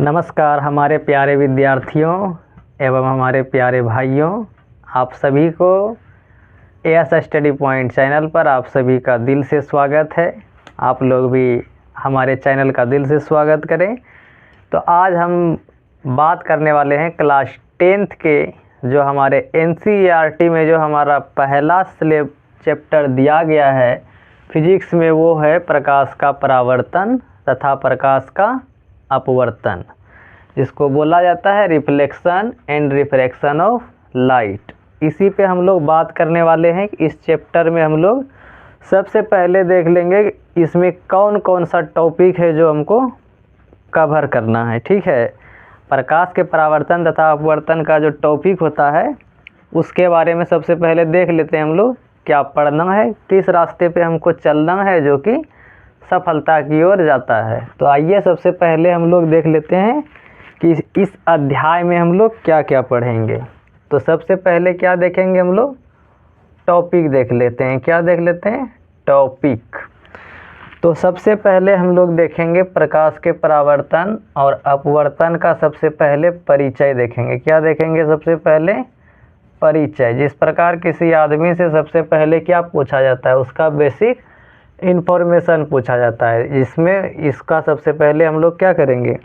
नमस्कार हमारे प्यारे विद्यार्थियों एवं हमारे प्यारे भाइयों, आप सभी को एएस स्टडी पॉइंट चैनल पर आप सभी का दिल से स्वागत है। आप लोग भी हमारे चैनल का दिल से स्वागत करें। तो आज हम बात करने वाले हैं क्लास 10th के जो हमारे एनसीईआरटी में जो हमारा पहला चैप्टर दिया गया है फिजिक्स में, वो है प्रकाश का परावर्तन तथा प्रकाश का अपवर्तन, जिसको बोला जाता है reflection and refraction of light. इसी पे हम लोग बात करने वाले हैं। इस चैप्टर में हम लोग सबसे पहले देख लेंगे इसमें कौन कौन सा टॉपिक है जो हमको कवर करना है। ठीक है, प्रकाश के परावर्तन तथा अपवर्तन का जो टॉपिक होता है उसके बारे में सबसे पहले देख लेते हैं हम लोग क्या पढ़ना है, किस रास्ते पे हमको चलना है जो कि सफलता की ओर जाता है। तो आइए सबसे पहले हम लोग देख लेते हैं कि इस अध्याय में हम लोग क्या क्या पढ़ेंगे। तो सबसे पहले क्या देखेंगे हम लोग, टॉपिक देख लेते हैं। क्या देख लेते हैं, टॉपिक। तो सबसे पहले हम लोग देखेंगे प्रकाश के परावर्तन और अपवर्तन का सबसे पहले परिचय देखेंगे। क्या देखेंगे, सबसे पहले परिचय। जिस प्रकार किसी आदमी से सबसे पहले क्या पूछा जाता है, उसका बेसिक इन्फॉर्मेशन पूछा जाता है, जिसमें इसका सबसे पहले हम लोग क्या करेंगे,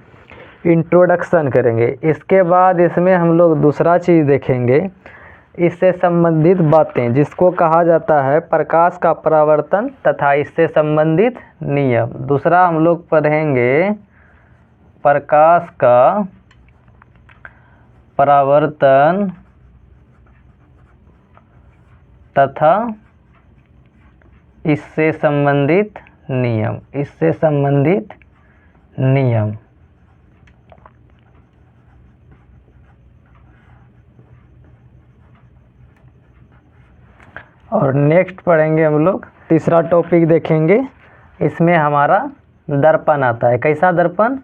इंट्रोडक्शन करेंगे। इसके बाद इसमें हम लोग दूसरा चीज़ देखेंगे, इससे संबंधित बातें, जिसको कहा जाता है प्रकाश का परावर्तन तथा इससे संबंधित नियम। दूसरा हम लोग पढ़ेंगे प्रकाश का परावर्तन तथा इससे संबंधित नियम, इससे संबंधित नियम। और नेक्स्ट पढ़ेंगे हम लोग तीसरा टॉपिक देखेंगे। इसमें हमारा दर्पण आता है। कैसा दर्पण,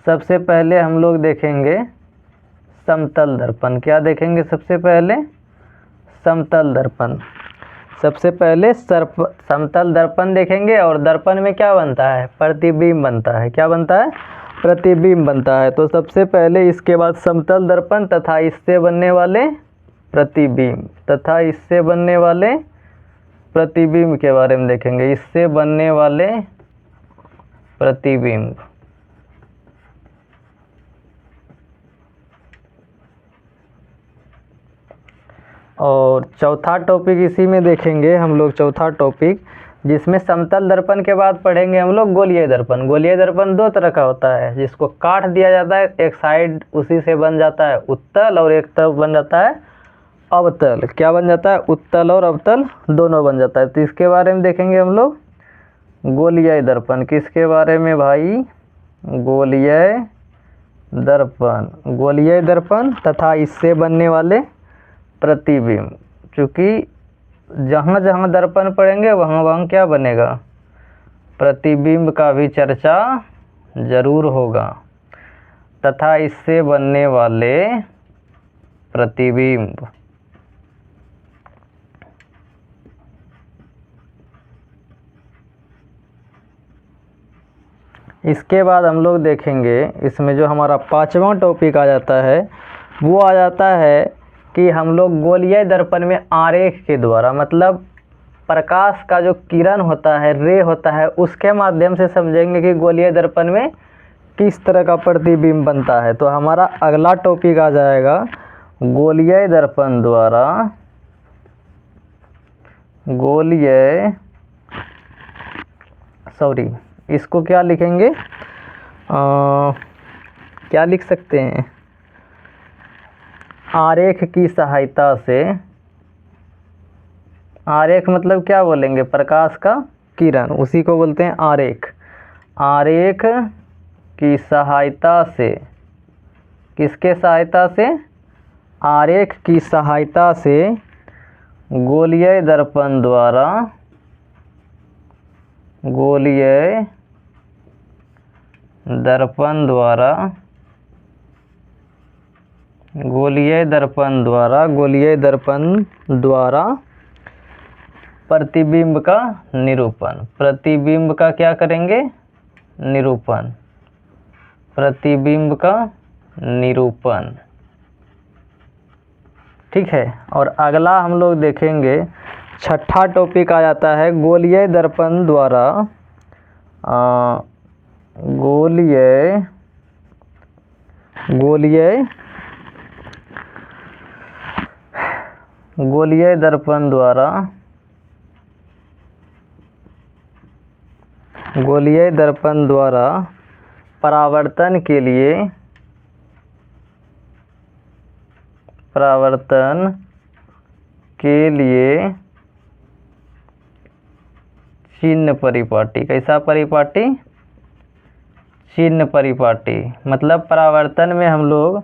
सबसे पहले हम लोग देखेंगे समतल दर्पण। क्या देखेंगे, सबसे पहले समतल दर्पण। सबसे पहले समतल दर्पण देखेंगे। और दर्पण में क्या बनता है, प्रतिबिंब बनता है। क्या बनता है, प्रतिबिंब बनता है। तो सबसे पहले इसके बाद समतल दर्पण तथा इससे बनने वाले प्रतिबिंब, तथा इससे बनने वाले प्रतिबिंब के बारे में देखेंगे। इससे बनने वाले प्रतिबिंब। और चौथा टॉपिक इसी में देखेंगे हम लोग, चौथा टॉपिक, जिसमें समतल दर्पण के बाद पढ़ेंगे हम लोग गोलीय दर्पण। गोलीय दर्पण दो तरह का होता है, जिसको काट दिया जाता है, एक साइड उसी से बन जाता है उत्तल और एक तरफ बन जाता है अवतल। क्या बन जाता है, उत्तल और अवतल दोनों बन जाता है। तो इसके बारे में देखेंगे हम लोग गोलीय दर्पण। किसके बारे में भाई, गोलीय दर्पण। गोलीय दर्पण तथा इससे बनने वाले प्रतिबिंब। चूँकि जहाँ जहाँ दर्पण पढ़ेंगे वहाँ वहाँ क्या बनेगा, प्रतिबिंब का भी चर्चा जरूर होगा, तथा इससे बनने वाले प्रतिबिंब। इसके बाद हम लोग देखेंगे इसमें जो हमारा पांचवा टॉपिक आ जाता है, वो आ जाता है कि हम लोग गोलीय दर्पण में आरेख के द्वारा, मतलब प्रकाश का जो किरण होता है, रे होता है, उसके माध्यम से समझेंगे कि गोलीय दर्पण में किस तरह का प्रतिबिंब बनता है। तो हमारा अगला टॉपिक आ जाएगा गोलीय दर्पण द्वारा, इसको क्या लिखेंगे, क्या लिख सकते हैं, आरेख की सहायता से। आरेख मतलब क्या बोलेंगे, प्रकाश का किरण, उसी को बोलते हैं आरेख। आरेख की सहायता से, किसके सहायता से, आरेख की सहायता से गोलीय दर्पण द्वारा, गोलीय दर्पण द्वारा, गोलीय दर्पण द्वारा, गोलीय दर्पण द्वारा प्रतिबिंब का निरूपण। प्रतिबिंब का क्या करेंगे, निरूपण। प्रतिबिंब का निरूपण। ठीक है, और अगला हम लोग देखेंगे, छठा टॉपिक आ जाता है गोलीय दर्पण द्वारा गोलीय दर्पण द्वारा परावर्तन के लिए चिन्ह परिपाटी। कैसा परिपाटी? चिन्ह परिपाटी। मतलब परावर्तन में हम लोग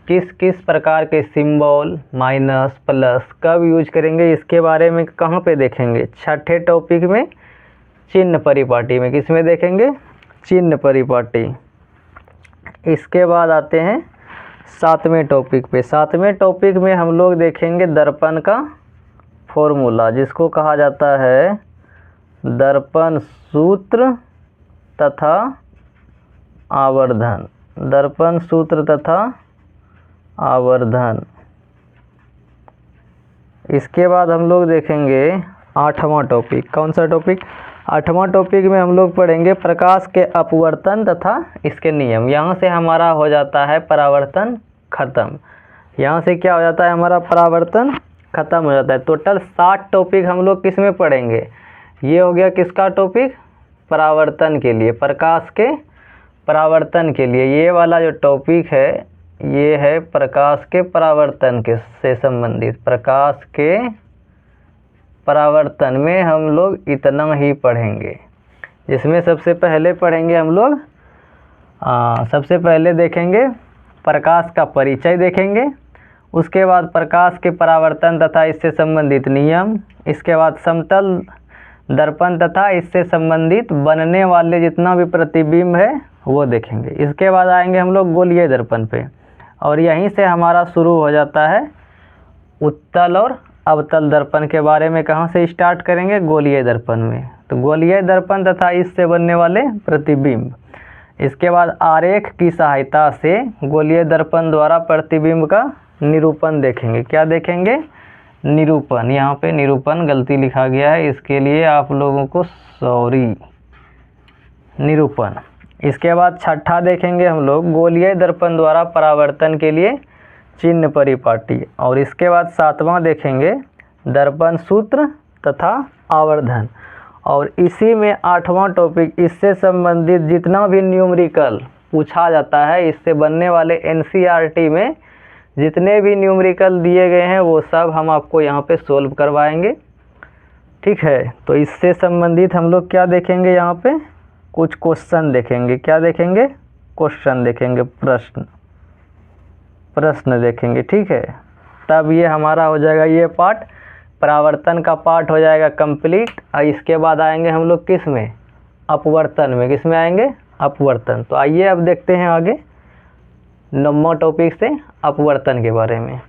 किस किस प्रकार के सिंबल, माइनस, प्लस कब यूज करेंगे, इसके बारे में कहाँ पे देखेंगे? छठे टॉपिक में चिन्ह परिपाटी में। किस में देखेंगे? चिन्ह परिपाटी। इसके बाद आते हैं सातवें टॉपिक पे। सातवें टॉपिक में हम लोग देखेंगे दर्पण का फॉर्मूला, जिसको कहा जाता है दर्पण सूत्र तथा आवर्धन। दर्पण सूत्र तथा आवर्धन। इसके बाद हम लोग देखेंगे आठवां टॉपिक। कौन सा टॉपिक? आठवां टॉपिक में हम लोग पढ़ेंगे प्रकाश के अपवर्तन तथा इसके नियम। यहाँ से हमारा हो जाता है परावर्तन खत्म। यहाँ से क्या हो जाता है? हमारा परावर्तन खत्म हो जाता है। टोटल 60 टॉपिक हम लोग किस में पढ़ेंगे? ये हो गया किसका टॉपिक? परावर्तन के लिए, प्रकाश के परावर्तन के लिए। ये वाला जो टॉपिक है ये है प्रकाश के परावर्तन के से संबंधित। प्रकाश के परावर्तन में हम लोग इतना ही पढ़ेंगे। इसमें सबसे पहले पढ़ेंगे हम लोग सबसे पहले देखेंगे प्रकाश का परिचय देखेंगे। उसके बाद प्रकाश के परावर्तन तथा इससे संबंधित नियम। इसके बाद समतल दर्पण तथा इससे संबंधित बनने वाले जितना भी प्रतिबिंब है वो देखेंगे। इसके बाद आएंगे हम लोग गोलीय दर्पण पे, और यहीं से हमारा शुरू हो जाता है उत्तल और अवतल दर्पण के बारे में। कहाँ से स्टार्ट करेंगे? गोलीय दर्पण में। तो गोलीय दर्पण तथा इससे बनने वाले प्रतिबिंब। इसके बाद आरेख की सहायता से गोलीय दर्पण द्वारा प्रतिबिंब का निरूपण देखेंगे। क्या देखेंगे? निरूपण। यहाँ पे निरूपण गलती लिखा गया है, इसके लिए आप लोगों को सॉरी। निरूपण। इसके बाद छठा देखेंगे हम लोग गोलीय दर्पण द्वारा परावर्तन के लिए चिन्ह परिपाटी। और इसके बाद सातवां देखेंगे दर्पण सूत्र तथा आवर्धन। और इसी में आठवां टॉपिक, इससे संबंधित जितना भी न्यूमेरिकल पूछा जाता है, इससे बनने वाले एनसीईआरटी में जितने भी न्यूमेरिकल दिए गए हैं वो सब हम आपको यहाँ पे सोल्व करवाएंगे। ठीक है, तो इससे संबंधित हम लोग क्या देखेंगे? यहाँ पे कुछ क्वेश्चन देखेंगे। क्या देखेंगे? क्वेश्चन देखेंगे, प्रश्न देखेंगे। ठीक है, तब ये हमारा हो जाएगा ये पार्ट, परावर्तन का पार्ट हो जाएगा कंप्लीट। और इसके बाद आएंगे हम लोग किस में? अपवर्तन में। किस में आएंगे? अपवर्तन। तो आइए अब देखते हैं आगे 9वां टॉपिक से अपवर्तन के बारे में।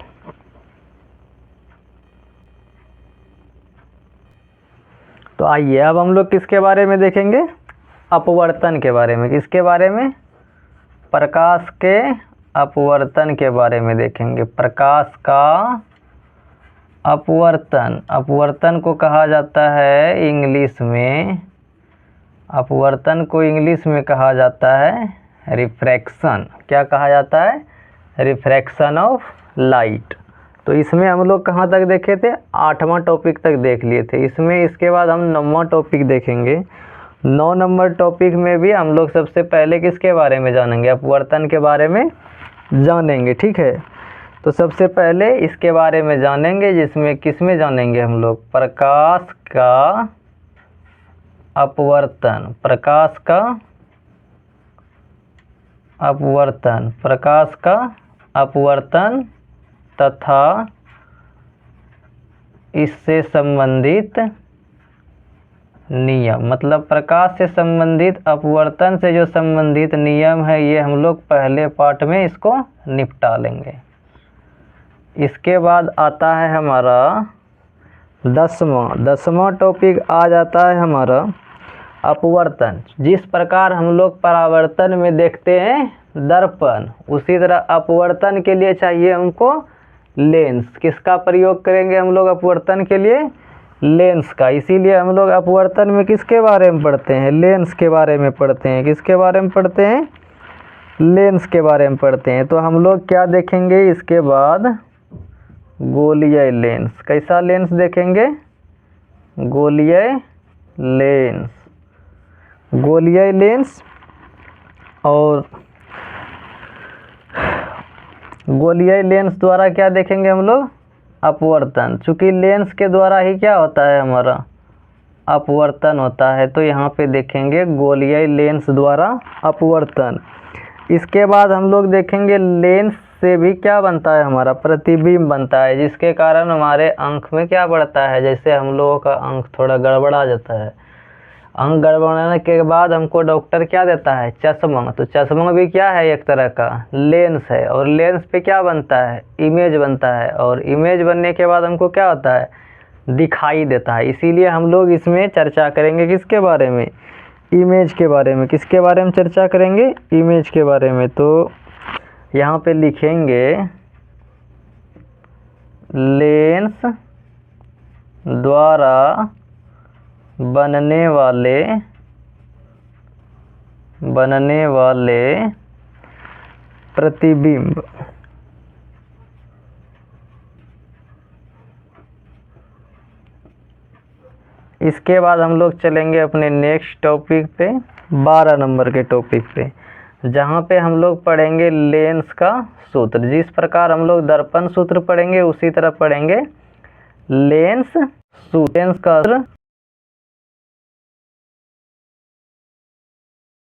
तो आइए अब हम लोग किसके बारे में देखेंगे? अपवर्तन के बारे में। किसके बारे में? प्रकाश के अपवर्तन के बारे में देखेंगे। प्रकाश का अपवर्तन। अपवर्तन को कहा जाता है इंग्लिश में, अपवर्तन को इंग्लिश में कहा जाता है रिफ्रैक्शन। क्या कहा जाता है? Refraction of light. तो इसमें हम लोग कहाँ तक देखे थे? 8वां टॉपिक तक देख लिए थे। इसमें इसके बाद हम 9वां टॉपिक देखेंगे। 9 नंबर टॉपिक में भी हम लोग सबसे पहले किसके बारे में जानेंगे? अपवर्तन के बारे में जानेंगे। ठीक है, तो सबसे पहले इसके बारे में जानेंगे, जिसमें किस में जानेंगे हम लोग? प्रकाश का अपवर्तन। प्रकाश का अपवर्तन। प्रकाश का अपवर्तन तथा इससे संबंधित नियम। मतलब प्रकाश से संबंधित, अपवर्तन से जो संबंधित नियम है, ये हम लोग पहले पार्ट में इसको निपटा लेंगे। इसके बाद आता है हमारा 10वां टॉपिक आ जाता है हमारा अपवर्तन। जिस प्रकार हम लोग परावर्तन में देखते हैं दर्पण, उसी तरह अपवर्तन के लिए चाहिए हमको लेंस। किसका प्रयोग करेंगे हम लोग अपवर्तन के लिए? लेंस का। इसीलिए हम लोग अपवर्तन में किसके बारे में पढ़ते हैं? लेंस के बारे में पढ़ते हैं। किसके बारे में पढ़ते हैं? लेंस के बारे में पढ़ते हैं। तो हम लोग क्या देखेंगे इसके बाद? गोलीय लेंस। कैसा लेंस देखेंगे? गोलीय लेंस। गोलीय लेंस। और गोलीय लेंस द्वारा क्या देखेंगे हम लोग? अपवर्तन। चूँकि लेंस के द्वारा ही क्या होता है हमारा? अपवर्तन होता है। तो यहाँ पे देखेंगे गोलीय लेंस द्वारा अपवर्तन। इसके बाद हम लोग देखेंगे लेंस से भी क्या बनता है हमारा? प्रतिबिंब बनता है, जिसके कारण हमारे आँख में क्या बढ़ता है? जैसे हम लोगों का आँख थोड़ा गड़बड़ा जाता है, आँख गड़बड़ाने के बाद हमको डॉक्टर क्या देता है? चश्मा। तो चश्मा भी क्या है? एक तरह का लेंस है। और लेंस पे क्या बनता है? इमेज बनता है। और इमेज बनने के बाद हमको क्या होता है? दिखाई देता है। इसीलिए हम लोग इसमें चर्चा करेंगे किसके बारे में? इमेज के बारे में। किसके बारे में चर्चा करेंगे? इमेज के बारे में। तो यहाँ पे लिखेंगे लेंस द्वारा बनने वाले प्रतिबिंब। इसके बाद हम लोग चलेंगे अपने नेक्स्ट टॉपिक पे, 12 नंबर के टॉपिक पे, जहाँ पे हम लोग पढ़ेंगे लेंस का सूत्र। जिस प्रकार हम लोग दर्पण सूत्र पढ़ेंगे, उसी तरह पढ़ेंगे लेंस सूत्र। लेंस का सूत्र